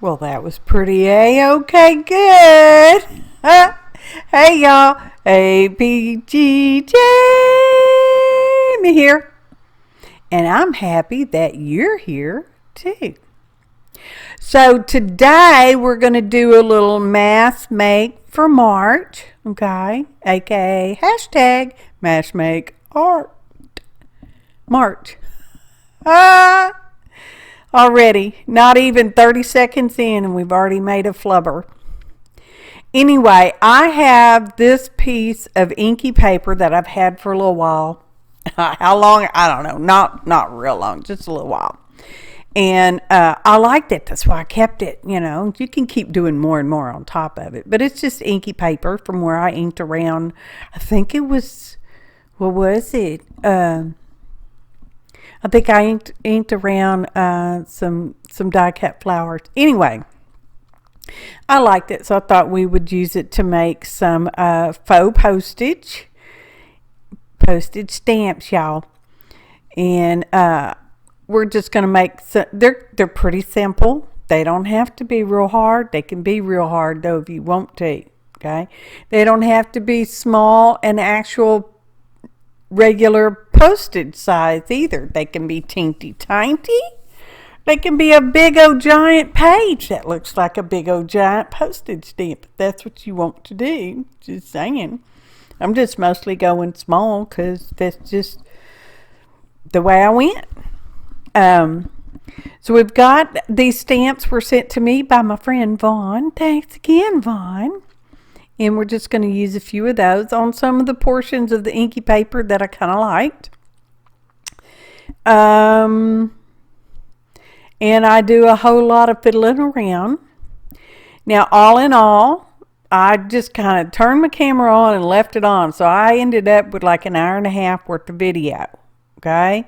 Well, that was pretty A-okay good. Hey, y'all. APG Jamie here. And I'm happy that you're here, too. So today we're going to do a little mass make for March, okay? AKA hashtag mass make art. March. Already, not even 30 seconds in, and we've already made a flubber. Anyway, I have this piece of inky paper that I've had for a little while. How long? I don't know. Not real long, just a little while. And I liked it. That's why I kept it. You know, you can keep doing more and more on top of it. But it's just inky paper from where I inked around. I think it was, what was it? I think I inked around some die-cut flowers. Anyway, I liked it, so I thought we would use it to make some faux postage stamps, y'all. And we're just going to make some. They're pretty simple. They don't have to be real hard. They can be real hard, though, if you want to. Okay? They don't have to be small and actual regular postage size either. They can be teeny tiny. They can be a big old giant page that looks like a big old giant postage stamp. If that's what you want to do. Just saying. I'm just mostly going small because that's just the way I went. So we've got these stamps were sent to me by my friend Vaughn. Thanks again, Vaughn. And we're just going to use a few of those on some of the portions of the inky paper that I kind of liked. And I do a whole lot of fiddling around. Now, all in all, I just kind of turned my camera on and left it on. So I ended up with like an hour and a half worth of video. Okay?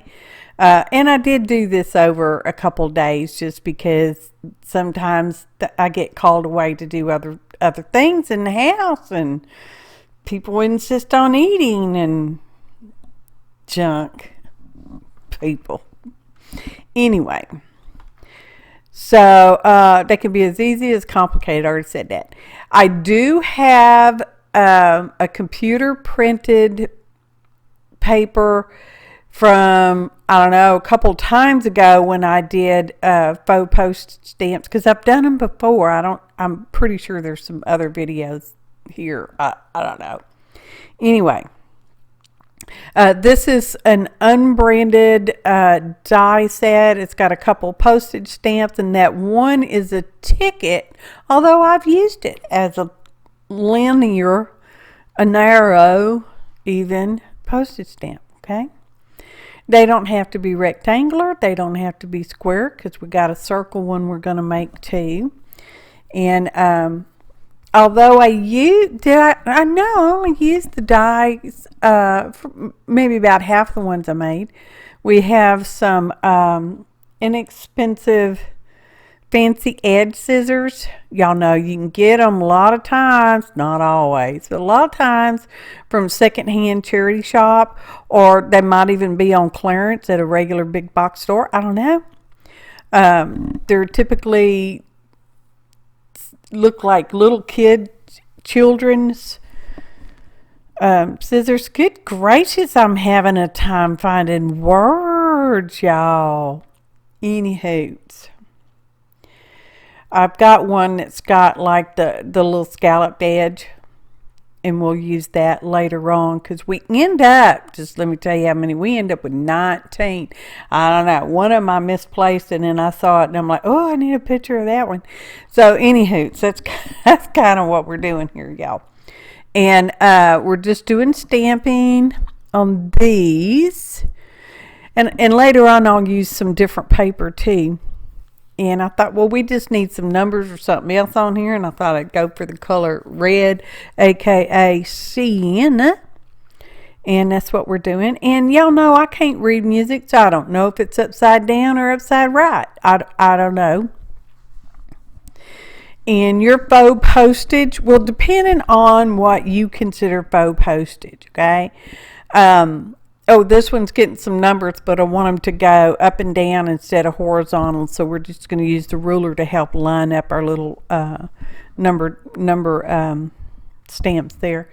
And I did do this over a couple days just because sometimes I get called away to do other things in the house, and people insist on eating and junk. People. Anyway, so they can be as easy as complicated. I already said that. I do have a computer printed paper from, I don't know, a couple times ago when I did faux postage stamps, because I've done them before. I'm pretty sure there's some other videos here. I don't know. Anyway, this is an unbranded die set. It's got a couple postage stamps, and that one is a ticket, although I've used it as a narrow even postage stamp, okay? They don't have to be rectangular. They don't have to be square, because we got a circle one we're going to make too. And although I only used the dies for maybe about half the ones I made. We have some inexpensive fancy edge scissors. Y'all know you can get them a lot of times, not always, but a lot of times from secondhand charity shop, or they might even be on clearance at a regular big box store. I don't know. They're typically look like little children's scissors. Good gracious, I'm having a time finding words, y'all. Anywho, I've got one that's got like the little scalloped edge, and we'll use that later on, because we end up, just let me tell you how many, we end up with 19. I don't know, one of them I misplaced, and then I saw it and I'm like, oh, I need a picture of that one. So anywho, so that's kind of what we're doing here, y'all. And we're just doing stamping on these, and later on I'll use some different paper too. And I thought, well, we just need some numbers or something else on here. And I thought I'd go for the color red, a.k.a. sienna. And that's what we're doing. And y'all know I can't read music, so I don't know if it's upside down or upside right. I don't know. And your faux postage, well, depending on what you consider faux postage, okay? Oh, this one's getting some numbers, but I want them to go up and down instead of horizontal. So we're just going to use the ruler to help line up our little number stamps there.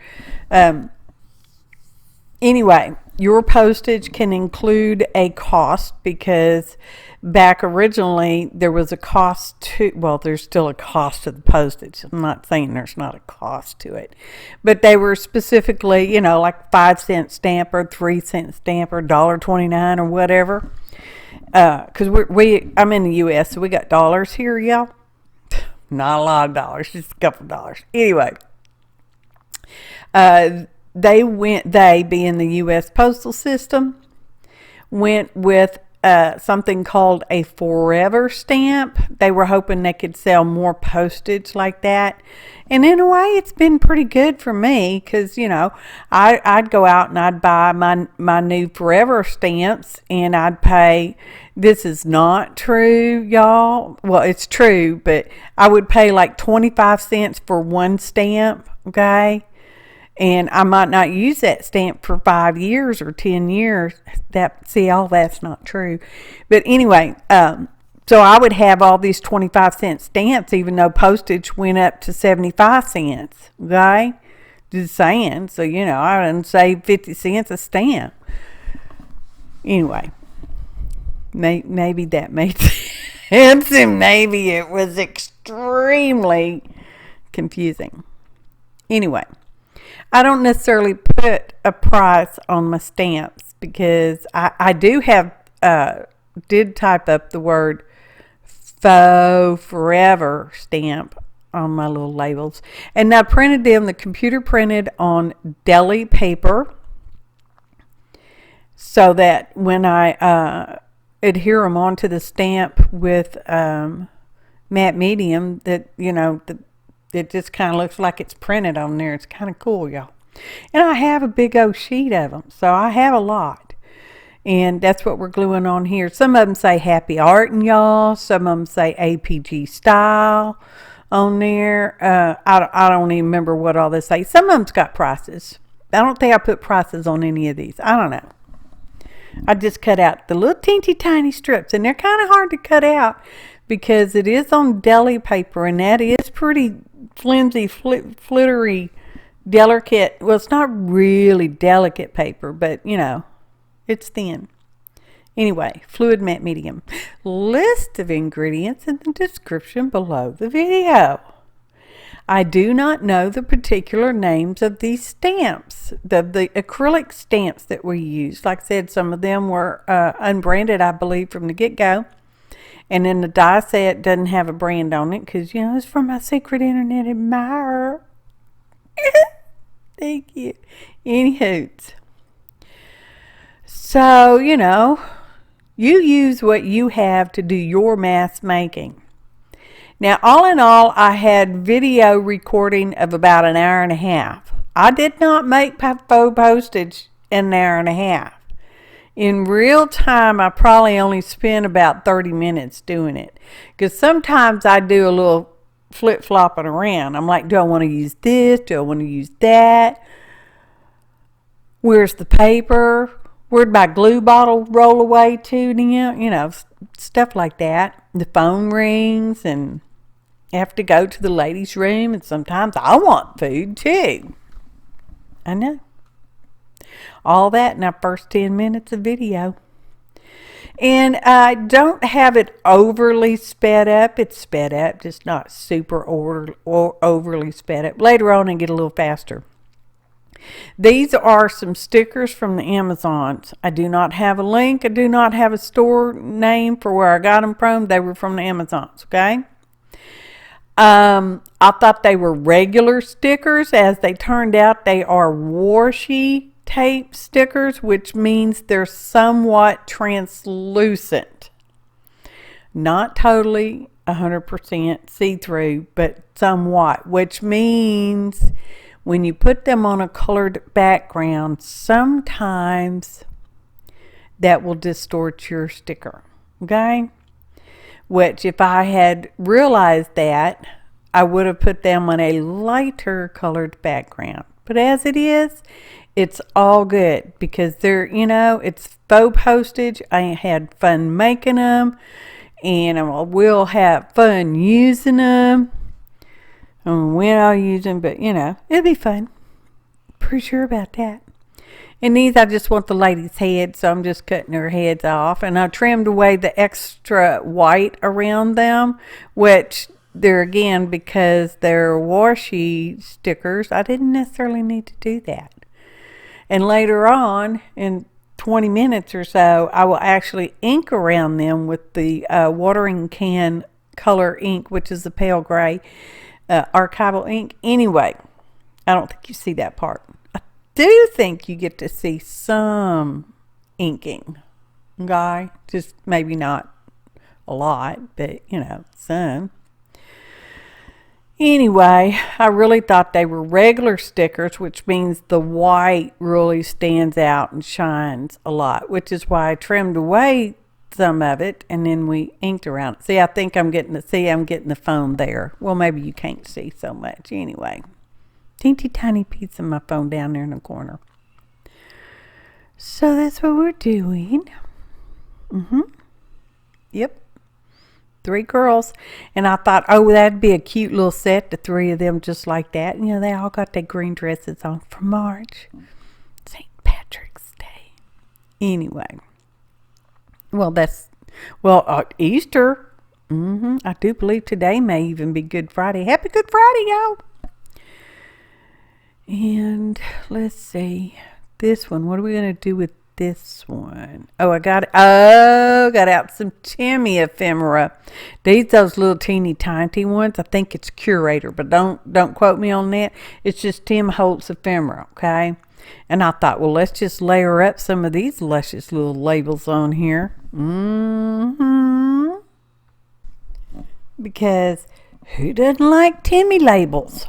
Anyway, your postage can include a cost, because back originally there was a cost to, well, there's still a cost to the postage. I'm not saying there's not a cost to it, but they were specifically, like 5-cent stamp or 3-cent stamp or $1.29 or whatever. Because I'm in the U.S., so we got dollars here, y'all. Not a lot of dollars, just a couple dollars. Anyway, they being the U.S. postal system, went with something called a forever stamp. They were hoping they could sell more postage like that. And in a way, it's been pretty good for me, because, I'd go out and I'd buy my new forever stamps, and I'd pay, this is not true, y'all. Well, it's true, but I would pay like 25 cents for one stamp, okay? And I might not use that stamp for 5 years or 10 years. All that's not true. But anyway, so I would have all these 25-cent stamps, even though postage went up to 75 cents. Okay? Just saying. So, I didn't save 50 cents a stamp. Anyway, maybe that made sense, and maybe it was extremely confusing. Anyway, I don't necessarily put a price on my stamps, because I do have, did type up the word Faux Forever stamp on my little labels. And I printed them, the computer printed on deli paper, so that when I adhere them onto the stamp with matte medium, that, it just kind of looks like it's printed on there. It's kind of cool, y'all. And I have a big old sheet of them, so I have a lot. And that's what we're gluing on here. Some of them say Happy Art, y'all. Some of them say APG Style on there. I don't even remember what all they say. Some of them's got prices. I don't think I put prices on any of these. I don't know. I just cut out the little teeny tiny strips, and they're kind of hard to cut out because it is on deli paper, and that is pretty flimsy, flittery, delicate. Well, it's not really delicate paper, but it's thin. Anyway, fluid matte medium. List of ingredients in the description below the video. I do not know the particular names of these stamps, the acrylic stamps that we used. Like I said, some of them were unbranded, I believe, from the get-go. And then the die set doesn't have a brand on it because, it's from my secret internet admirer. Thank you. Any hoots. So, you use what you have to do your mass making. Now, all in all, I had video recording of about an hour and a half. I did not make faux postage in an hour and a half. In real time, I probably only spent about 30 minutes doing it. Because sometimes I do a little flip-flopping around. I'm like, do I want to use this? Do I want to use that? Where's the paper? Where'd my glue bottle roll away to now? Stuff like that. The phone rings, and I have to go to the ladies' room, and sometimes I want food too. I know. All that in our first 10 minutes of video. And I don't have it overly sped up. It's sped up, just not super overly sped up. Later on, I get a little faster. These are some stickers from the Amazons. I do not have a link. I do not have a store name for where I got them from. They were from the Amazons, okay? I thought they were regular stickers. As they turned out, they are washi tape stickers, which means they're somewhat translucent. Not totally 100% see-through, but somewhat, which means when you put them on a colored background, sometimes that will distort your sticker, okay? Which, if I had realized that, I would have put them on a lighter colored background. But as it is, it's all good because they're, it's faux postage. I had fun making them, and I will have fun using them. I don't know when I'll use them, but it'll be fun. Pretty sure about that. And these, I just want the lady's head, so I'm just cutting her heads off. And I trimmed away the extra white around them, which they're, again, because they're washi stickers, I didn't necessarily need to do that. And later on, in 20 minutes or so, I will actually ink around them with the watering can color ink, which is the pale gray archival ink. Anyway, I don't think you see that part. Do think you get to see some inking, okay? Just maybe not a lot, but some. Anyway, I really thought they were regular stickers, which means the white really stands out and shines a lot, which is why I trimmed away some of it and then we inked around it. See, I think I'm getting the phone there. Well, maybe you can't see so much anyway. Teeny tiny piece of my phone down there in the corner. So that's what we're doing. Yep. 3 girls. And I thought, oh, that'd be a cute little set, the 3 of them just like that. They all got their green dresses on for March. St. Patrick's Day. Anyway. Well, Easter. I do believe today may even be Good Friday. Happy Good Friday, y'all. And let's see, this one, what are we going to do with this one? Oh, got out some Timmy ephemera. Those little teeny tiny ones. I think it's Curator, but don't quote me on that. It's just Tim Holtz ephemera, okay? And I thought, well, let's just layer up some of these luscious little labels on here. Because who doesn't like Timmy labels?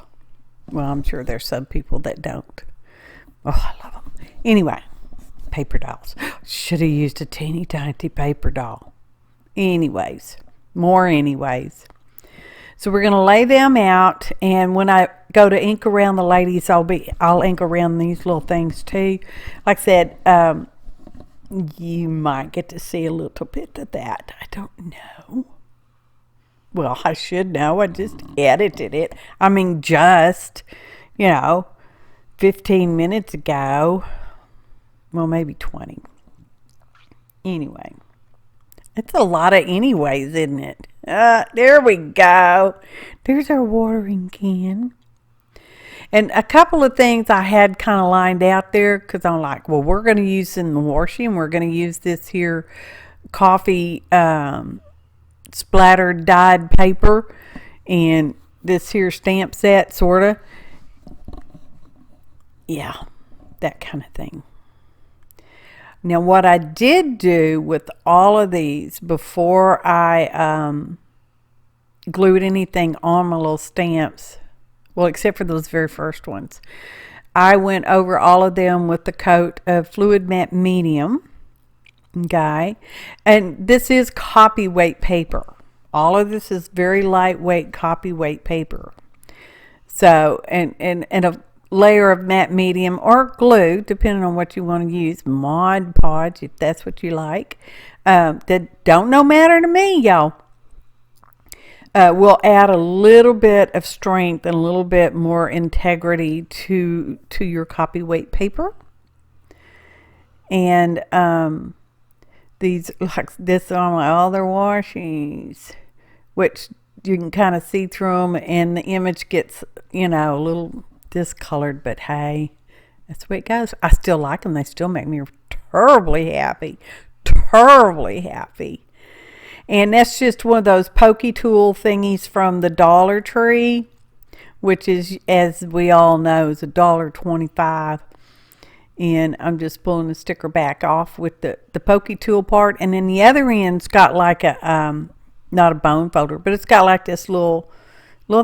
Well, I'm sure there's some people that don't. Oh, I love them. Anyway, paper dolls. Should have used a teeny tiny paper doll. Anyways, more anyways. So we're going to lay them out, and when I go to ink around the ladies, I'll ink around these little things too. Like I said, you might get to see a little bit of that. I don't know. Well, I should know. I just edited it. I mean, 15 minutes ago. Well, maybe 20. Anyway. It's a lot of anyways, isn't it? There we go. There's our watering can. And a couple of things I had kind of lined out there because I'm like, well, we're going to use in the washi, and we're going to use this here coffee splattered dyed paper and this here stamp set, sort of. Yeah, that kind of thing. Now, what I did do with all of these before I glued anything on my little stamps, well, except for those very first ones, I went over all of them with the coat of fluid matte medium. Okay, and this is copy weight paper. All of this is very lightweight copy weight paper. So, and a layer of matte medium or glue, depending on what you want to use. Mod Podge, if that's what you like. That don't no matter to me, y'all. We'll add a little bit of strength and a little bit more integrity to your copy weight paper. And these, like this on all their washies, which you can kind of see through them, and the image gets, a little discolored, but hey, that's the way it goes. I still like them. They still make me terribly happy. And that's just one of those pokey tool thingies from the Dollar Tree, which is, as we all know, is $1.25. And I'm just pulling the sticker back off with the pokey tool part. And then the other end's got like a, not a bone folder, but it's got like this little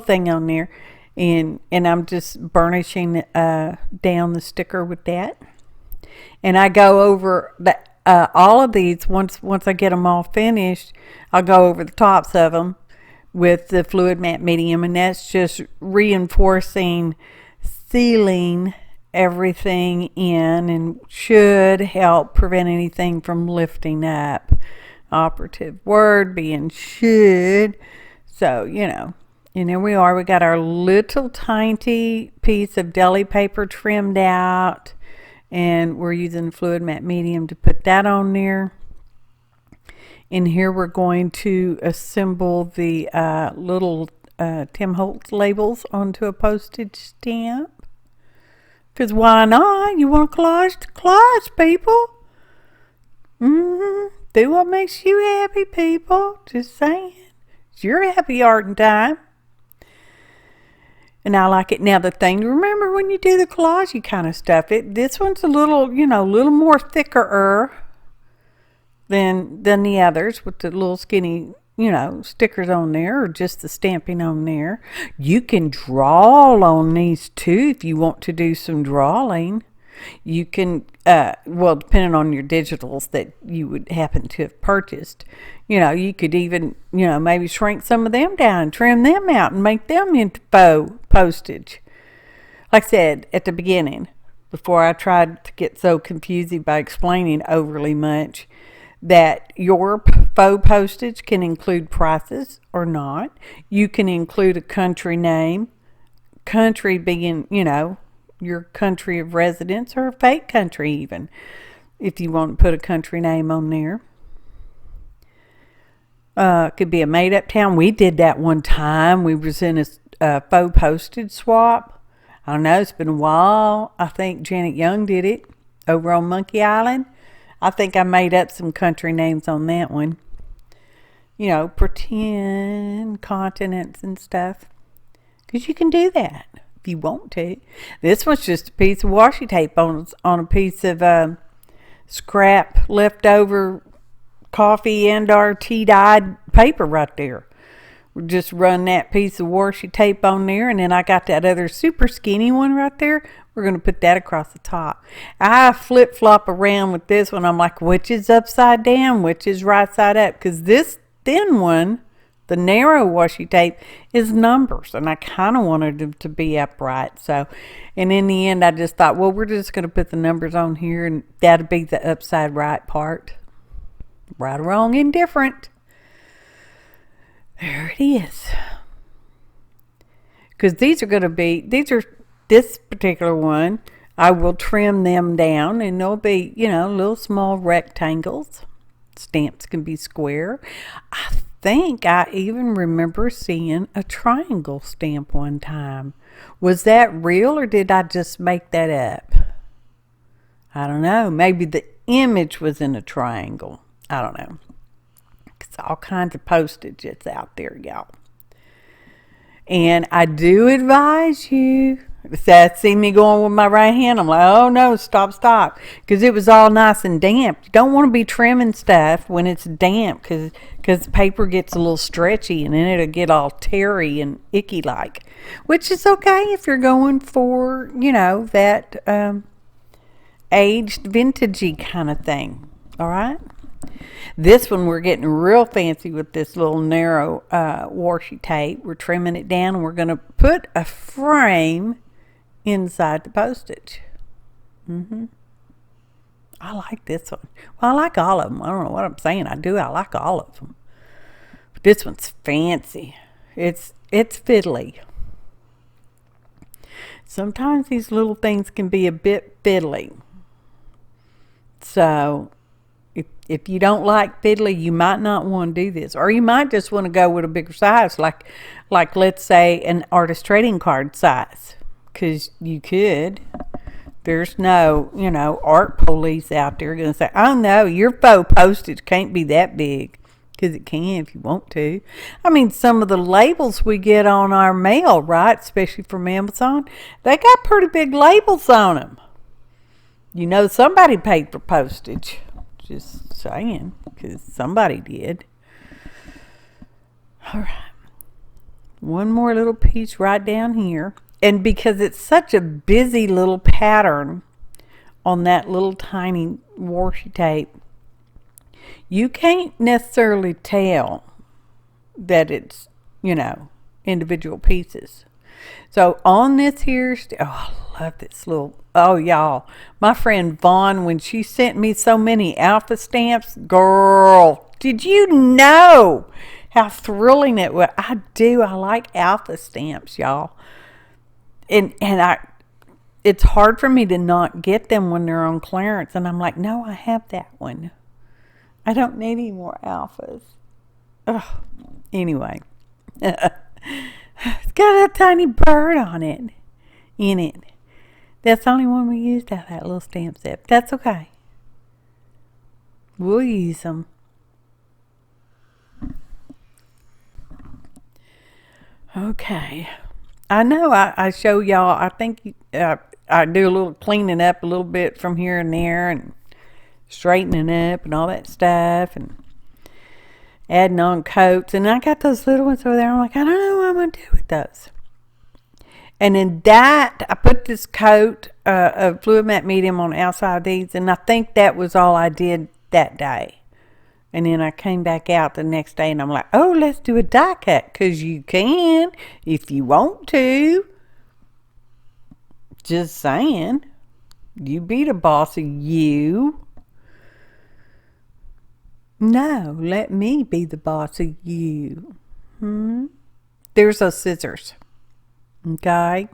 thing on there. And I'm just burnishing down the sticker with that. And I go over all of these, once I get them all finished, I'll go over the tops of them with the fluid matte medium. And that's just reinforcing, sealing, everything in and should help prevent anything from lifting up. Operative word being should. So, and there we are. We got our little tiny piece of deli paper trimmed out, and we're using fluid matte medium to put that on there. And here we're going to assemble the little Tim Holtz labels onto a postage stamp. Because why not? You want collage to collage, people. Do what makes you happy, people. Just saying. It's your happy art time. And I like it. Now, the thing to remember when you do the collage, you kind of stuff it. This one's a little, little more thicker than the others with the little skinny, stickers on there or just the stamping on there. You can draw on these too if you want to do some drawing. You can, depending on your digitals that you would happen to have purchased, you could even, maybe shrink some of them down and trim them out and make them into faux postage. Like I said at the beginning, before I tried to get so confusing by explaining overly much, that your faux postage can include prices or not. You can include a country name, country being, your country of residence or a fake country even, if you want to put a country name on there. Could be a made-up town. We did that one time. We was in a faux postage swap. I don't know, it's been a while. I think Janet Young did it over on Monkey Island. I think I made up some country names on that one. Pretend continents and stuff. Because you can do that if you want to. This one's just a piece of washi tape on a piece of scrap leftover coffee and our tea dyed paper right there. We just run that piece of washi tape on there, and then I got that other super skinny one right there. We're going to put that across the top. I flip-flop around with this one. I'm like, which is upside down, which is right side up? Because this thin one, the narrow washi tape, is numbers, and I kind of wanted them to be upright. So, and in the end, I just thought, well, we're just going to put the numbers on here, and that'll be the upside right part. Right or wrong, indifferent. There it is. Because these are this particular one, I will trim them down, and they'll be, little small rectangles. Stamps can be square. I think I even remember seeing a triangle stamp one time. Was that real, or did I just make that up? I don't know. Maybe the image was in a triangle. I don't know. It's all kinds of postage that's out there, y'all. And I do advise you. See me going with my right hand, I'm like, oh no, stop. Because it was all nice and damp. You don't want to be trimming stuff when it's damp, because the paper gets a little stretchy and then it'll get all teary and icky like. Which is okay if you're going for, that aged vintagey kind of thing. All right? This one we're getting real fancy with this little narrow washi tape. We're trimming it down, and we're going to put a frame inside the postage. I like this one. Well, I like all of them. I don't know what I'm saying. I like all of them. But this one's fancy. It's fiddly. Sometimes these little things can be a bit fiddly. So if you don't like fiddly, you might not want to do this, or you might just want to go with a bigger size, like let's say an artist trading card size, because you could. There's no art police out there going to say, oh no, your faux postage can't be that big, because it can if you want to. I mean, some of the labels we get on our mail, right, especially from Amazon, they got pretty big labels on them. Somebody paid for postage. Just saying, because somebody did. All right. One more little piece right down here. And because it's such a busy little pattern on that little tiny washi tape, you can't necessarily tell that it's, individual pieces. So on this here, I love this little, oh y'all, my friend Vaughn, when she sent me so many alpha stamps, girl, did you know how thrilling it was? I like alpha stamps, y'all. And it's hard for me to not get them when they're on clearance. And I'm like, no, I have that one. I don't need any more alphas. Ugh. Anyway, it's got a tiny bird on it, in it. That's the only one we used out of that little stamp set. That's okay. We'll use them. Okay. I know I show y'all, I think I do a little cleaning up a little bit from here and there and straightening up and all that stuff and adding on coats. And I got those little ones over there. I'm like, I don't know what I'm going to do with those. And in that, I put this coat of fluid matte medium on the outside of these. And I think that was all I did that day. And then I came back out the next day and I'm like, oh, let's do a die cut. Because you can if you want to. Just saying. You be the boss of you. No, let me be the boss of you. There's those scissors. Okay?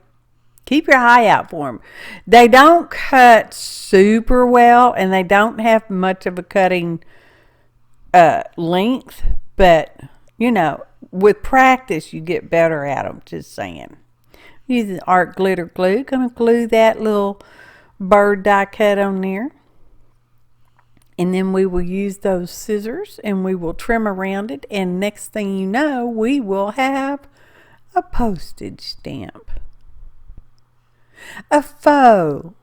Keep your eye out for them. They don't cut super well and they don't have much of a cutting length, but you know, with practice you get better at them. Just saying. Using art glitter glue, gonna glue that little bird die cut on there, and then we will use those scissors and we will trim around it, and next thing you know, we will have a postage stamp, a faux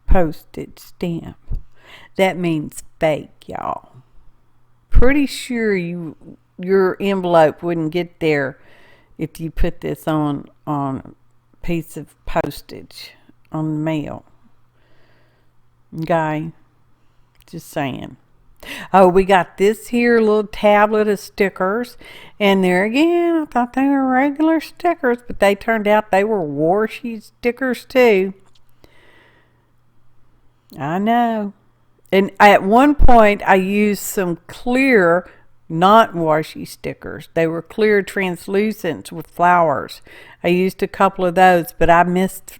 postage stamp. That means fake, y'all. Pretty sure your envelope wouldn't get there if you put this on a piece of postage on the mail. Okay, just saying. Oh, we got this here little tablet of stickers, and there again, I thought they were regular stickers, but they turned out they were washi stickers too. I know. And at one point, I used some clear, not washi stickers. They were clear translucents with flowers. I used a couple of those, but I missed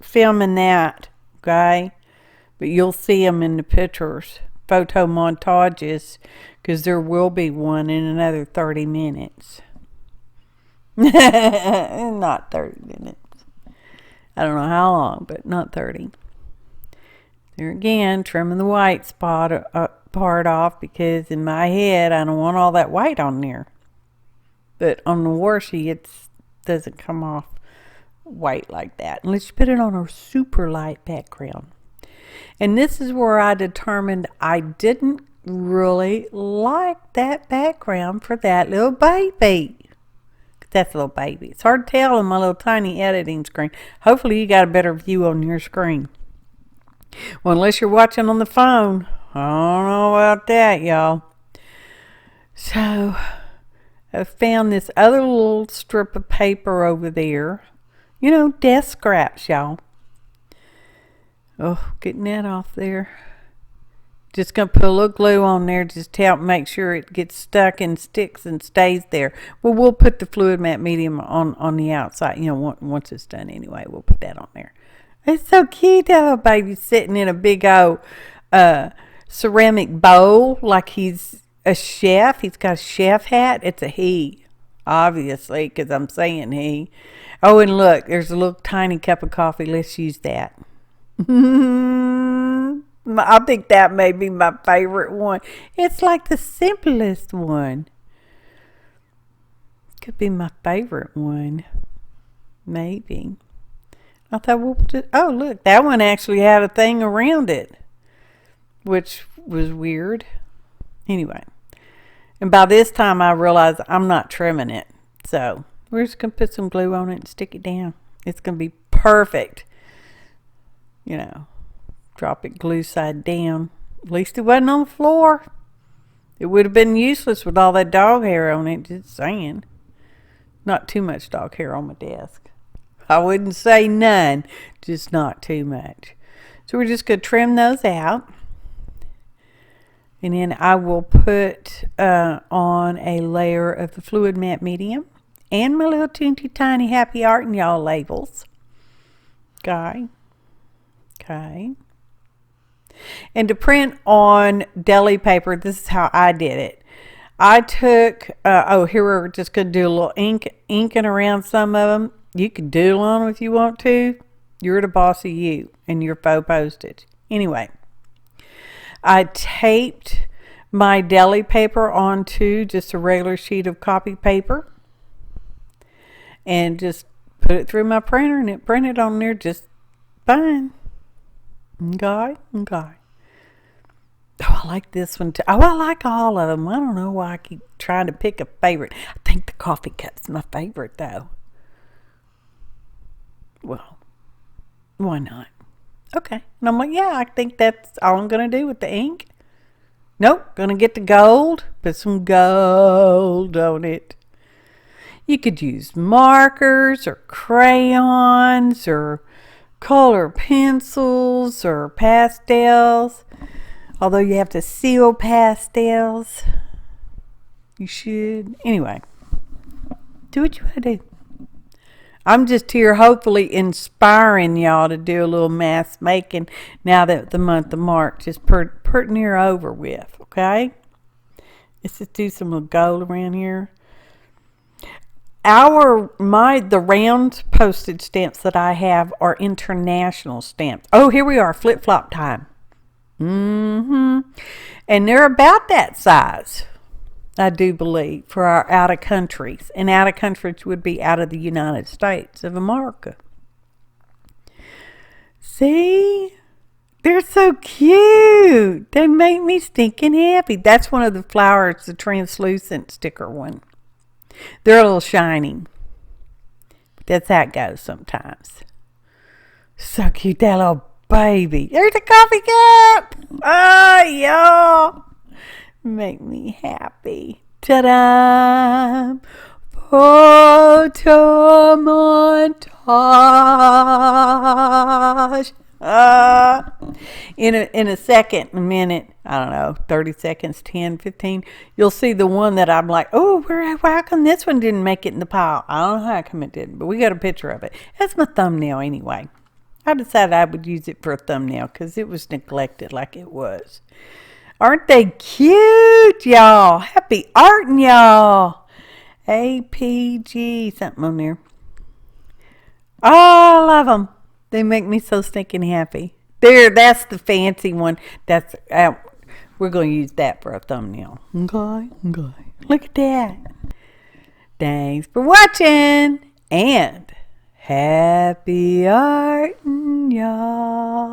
filming that, okay? But you'll see them in the pictures, photo montages, because there will be one in another 30 minutes. Not 30 minutes. I don't know how long, but not 30. There again, trimming the white spot part off, because in my head I don't want all that white on there. But on the washi it doesn't come off white like that unless you put it on a super light background. And this is where I determined I didn't really like that background for that little baby. That's a little baby. It's hard to tell on my little tiny editing screen. Hopefully you got a better view on your screen. Well, unless you're watching on the phone. I don't know about that, y'all. So, I found this other little strip of paper over there. You know, desk scraps, y'all. Oh, getting that off there. Just going to put a little glue on there just to help make sure it gets stuck and sticks and stays there. Well, we'll put the fluid matte medium on the outside. You know, once it's done anyway, we'll put that on there. It's so cute, that little baby sitting in a big old ceramic bowl like he's a chef. He's got a chef hat. It's a he, obviously, because I'm saying he. Oh, and look, there's a little tiny cup of coffee. Let's use that. I think that may be my favorite one. It's like the simplest one. Could be my favorite one. Maybe. I thought, well, oh, look, that one actually had a thing around it, which was weird. Anyway, and by this time I realized I'm not trimming it. So we're just going to put some glue on it and stick it down. It's going to be perfect. You know, drop it glue side down. At least it wasn't on the floor. It would have been useless with all that dog hair on it, just saying. Not too much dog hair on my desk. I wouldn't say none, just not too much. So we're just going to trim those out. And then I will put on a layer of the fluid matte medium and my little teeny tiny Happy Art and Y'all labels. Okay. Okay. And to print on deli paper, this is how I did it. I took, here we're just going to do a little inking around some of them. You can doodle on them if you want to. You're the boss of you and your faux postage. Anyway, I taped my deli paper onto just a regular sheet of copy paper and just put it through my printer, and it printed on there just fine. Okay. Oh, I like this one too. Oh, I like all of them. I don't know why I keep trying to pick a favorite. I think the coffee cup's my favorite though. Well, why not? Okay. And I'm like, yeah, I think that's all I'm going to do with the ink. Nope. Going to get the gold. Put some gold on it. You could use markers or crayons or color pencils or pastels. Although you have to seal pastels. You should. Anyway. Do what you want to do. I'm just here hopefully inspiring y'all to do a little mass making now that the month of March is pretty near over with, okay? Let's just do some little gold around here. The round postage stamps that I have are international stamps. Oh, here we are, flip-flop time. And they're about that size, I do believe, for our out of countries. And out of countries would be out of the United States of America. See? They're so cute. They make me stinking happy. That's one of the flowers, the translucent sticker one. They're a little shiny. That's how it goes sometimes. So cute, that little baby. There's a coffee cup. Oh, y'all. Make me happy. Ta-da! Photo montage. In a second, a minute, I don't know, 30 seconds, 10, 15, you'll see the one that I'm like, oh, how come this one didn't make it in the pile? I don't know how come it didn't, but we got a picture of it. That's my thumbnail anyway. I decided I would use it for a thumbnail because it was neglected like it was. Aren't they cute, y'all? Happy art, y'all. APG, something on there. Oh, I love them. They make me so stinking happy. There, that's the fancy one. That's we're going to use that for a thumbnail. Okay. Look at that. Thanks for watching. And happy art, y'all.